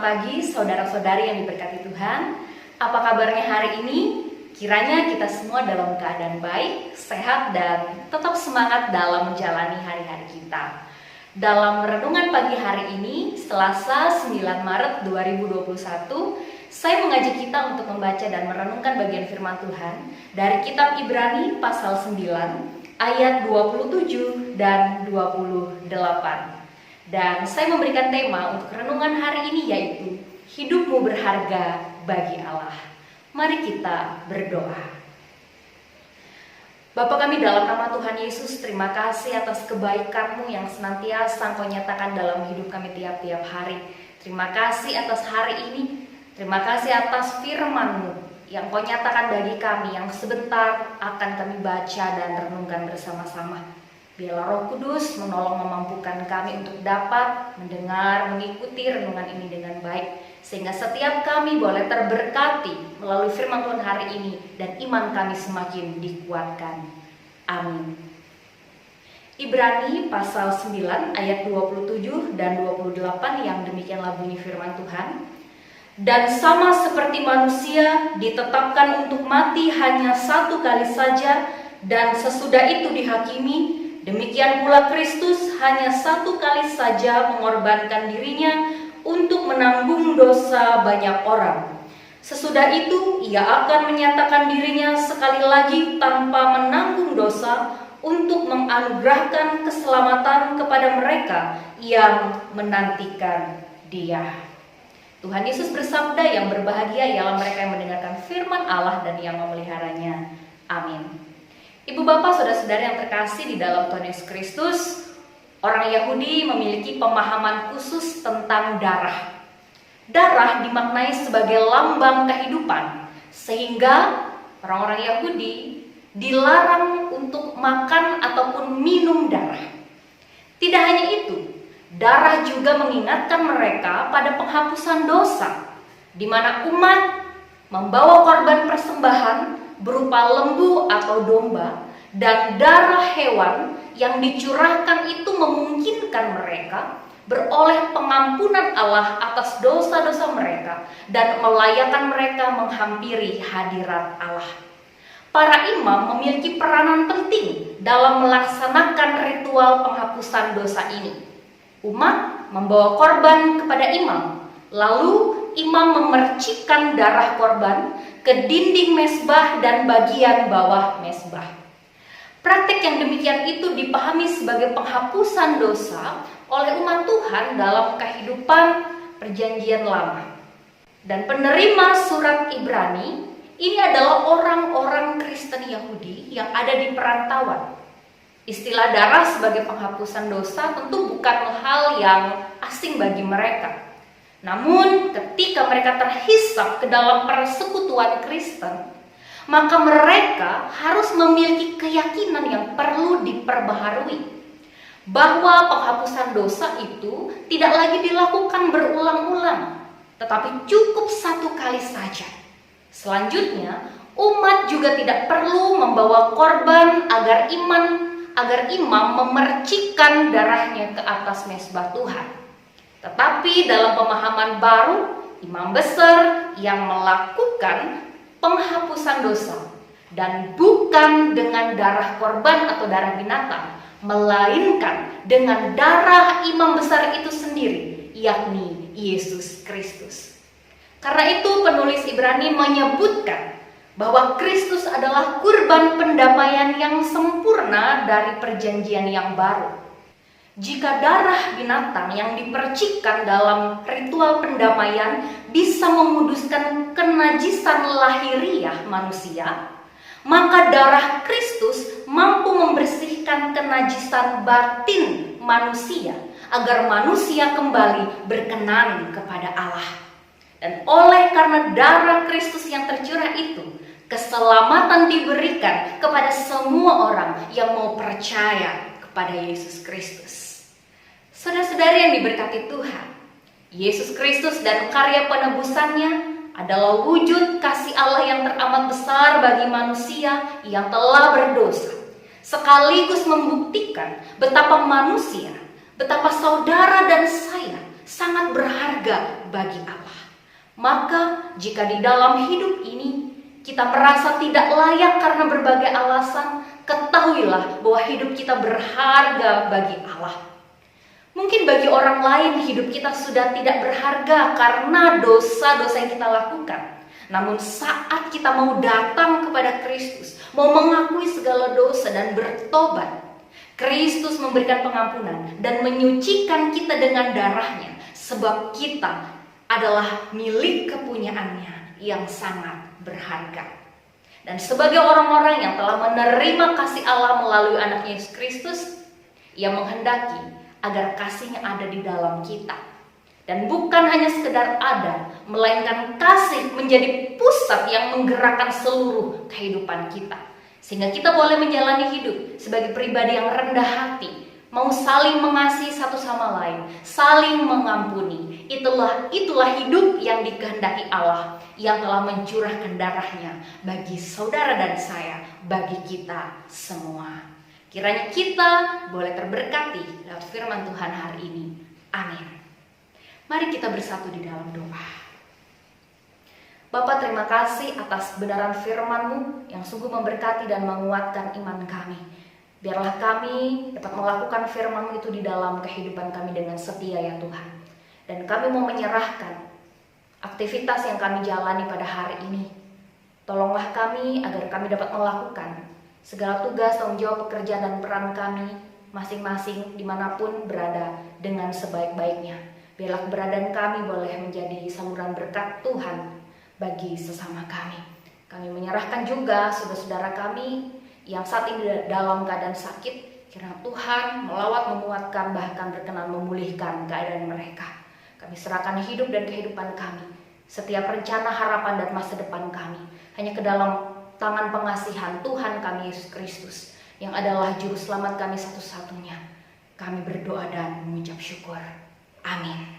pagi saudara-saudari yang diberkati Tuhan. Apa kabarnya hari ini? Kiranya kita semua dalam keadaan baik, sehat, dan tetap semangat dalam menjalani hari-hari kita. Dalam renungan pagi hari ini, Selasa 9 Maret 2021, saya mengajak kita untuk membaca dan merenungkan bagian firman Tuhan dari kitab Ibrani pasal 9 ayat 27 dan 28. Dan saya memberikan tema untuk renungan hari ini yaitu hidupmu berharga bagi Allah. Mari kita berdoa. Bapa kami dalam nama Tuhan Yesus, terima kasih atas kebaikan-Mu yang senantiasa Engkau nyatakan dalam hidup kami tiap-tiap hari. Terima kasih atas hari ini. Terima kasih atas firman-Mu yang Engkau nyatakan bagi kami yang sebentar akan kami baca dan renungkan bersama-sama. Biarlah Roh Kudus menolong memampukan kami untuk dapat mendengar, mengikuti renungan ini dengan baik. Sehingga setiap kami boleh terberkati melalui firman Tuhan hari ini dan iman kami semakin dikuatkan. Amin. Ibrani pasal 9 ayat 27 dan 28 yang demikianlah bunyi firman Tuhan. Dan sama seperti manusia ditetapkan untuk mati hanya satu kali saja dan sesudah itu dihakimi, demikian pula Kristus hanya satu kali saja mengorbankan dirinya untuk menanggung dosa banyak orang. Sesudah itu ia akan menyatakan dirinya sekali lagi tanpa menanggung dosa untuk menganugerahkan keselamatan kepada mereka yang menantikan Dia. Tuhan Yesus bersabda, yang berbahagia ialah mereka yang mendengarkan firman Allah dan yang memeliharanya. Amin. Ibu bapak saudara-saudari yang terkasih di dalam Tuhan Yesus Kristus, orang Yahudi memiliki pemahaman khusus tentang darah. Darah dimaknai sebagai lambang kehidupan, sehingga orang-orang Yahudi dilarang untuk makan ataupun minum darah. Tidak hanya itu, darah juga mengingatkan mereka pada penghapusan dosa, di mana umat membawa korban persembahan berupa lembu atau domba, dan darah hewan yang dicurahkan itu memungkinkan mereka beroleh pengampunan Allah atas dosa-dosa mereka dan melayakkan mereka menghampiri hadirat Allah. Para imam memiliki peranan penting dalam melaksanakan ritual penghapusan dosa ini. Umat membawa korban kepada imam, lalu imam memercikkan darah korban ke dinding mezbah dan bagian bawah mezbah. Praktik yang demikian itu dipahami sebagai penghapusan dosa oleh umat Tuhan dalam kehidupan perjanjian lama. Dan penerima surat Ibrani ini adalah orang-orang Kristen Yahudi yang ada di perantauan. Istilah darah sebagai penghapusan dosa tentu bukan hal yang asing bagi mereka. Namun ketika mereka terhisap ke dalam persekutuan Kristen, maka mereka harus memiliki keyakinan yang perlu diperbaharui, bahwa penghapusan dosa itu tidak lagi dilakukan berulang-ulang, tetapi cukup satu kali saja. Selanjutnya, umat juga tidak perlu membawa korban agar imam memercikkan darahnya ke atas mezbah Tuhan. Tetapi dalam pemahaman baru, imam besar yang melakukan penghapusan dosa, dan bukan dengan darah korban atau darah binatang, melainkan dengan darah imam besar itu sendiri, yakni Yesus Kristus. Karena itu penulis Ibrani menyebutkan bahwa Kristus adalah kurban pendamaian yang sempurna dari perjanjian yang baru. Jika darah binatang yang dipercikkan dalam ritual pendamaian bisa menguduskan kenajisan lahiriah manusia, maka darah Kristus mampu membersihkan kenajisan batin manusia agar manusia kembali berkenan kepada Allah. Dan oleh karena darah Kristus yang tercurah itu, keselamatan diberikan kepada semua orang yang mau percaya kepada Yesus Kristus. Saudara-saudari yang diberkati Tuhan, Yesus Kristus dan karya penebusannya adalah wujud kasih Allah yang teramat besar bagi manusia yang telah berdosa, sekaligus membuktikan betapa manusia, betapa saudara dan saya sangat berharga bagi Allah. Maka jika di dalam hidup ini kita merasa tidak layak karena berbagai alasan, ketahuilah bahwa hidup kita berharga bagi Allah. Mungkin bagi orang lain hidup kita sudah tidak berharga karena dosa-dosa yang kita lakukan. Namun saat kita mau datang kepada Kristus, mau mengakui segala dosa dan bertobat, Kristus memberikan pengampunan dan menyucikan kita dengan darahnya, sebab kita adalah milik kepunyaannya yang sangat berharga. Dan sebagai orang-orang yang telah menerima kasih Allah melalui anaknya Yesus Kristus, Ia menghendaki agar kasihnya ada di dalam kita. Dan bukan hanya sekedar ada, melainkan kasih menjadi pusat yang menggerakkan seluruh kehidupan kita. Sehingga kita boleh menjalani hidup sebagai pribadi yang rendah hati, mau saling mengasihi satu sama lain, saling mengampuni. Itulah hidup yang dikehendaki Allah yang telah mencurahkan darahnya bagi saudara dan saya, bagi kita semua. Kiranya kita boleh terberkati lewat firman Tuhan hari ini. Amin. Mari kita bersatu di dalam doa. Bapa, terima kasih atas kebenaran firman-Mu yang sungguh memberkati dan menguatkan iman kami. Biarlah kami dapat melakukan firman-Mu itu di dalam kehidupan kami dengan setia ya Tuhan. Dan kami mau menyerahkan aktivitas yang kami jalani pada hari ini. Tolonglah kami agar kami dapat melakukan segala tugas, tanggung jawab, pekerjaan dan peran kami masing-masing dimanapun berada dengan sebaik-baiknya. Biarlah keberadaan kami boleh menjadi saluran berkat Tuhan bagi sesama kami. Kami menyerahkan juga saudara-saudara kami yang saat ini dalam keadaan sakit. Kiranya Tuhan melawat, menguatkan, bahkan berkenan memulihkan keadaan mereka. Kami serahkan hidup dan kehidupan kami, setiap rencana, harapan, dan masa depan kami hanya ke dalam tangan pengasihan Tuhan kami Yesus Kristus, yang adalah juru selamat kami satu-satunya. Kami berdoa dan mengucap syukur. Amin.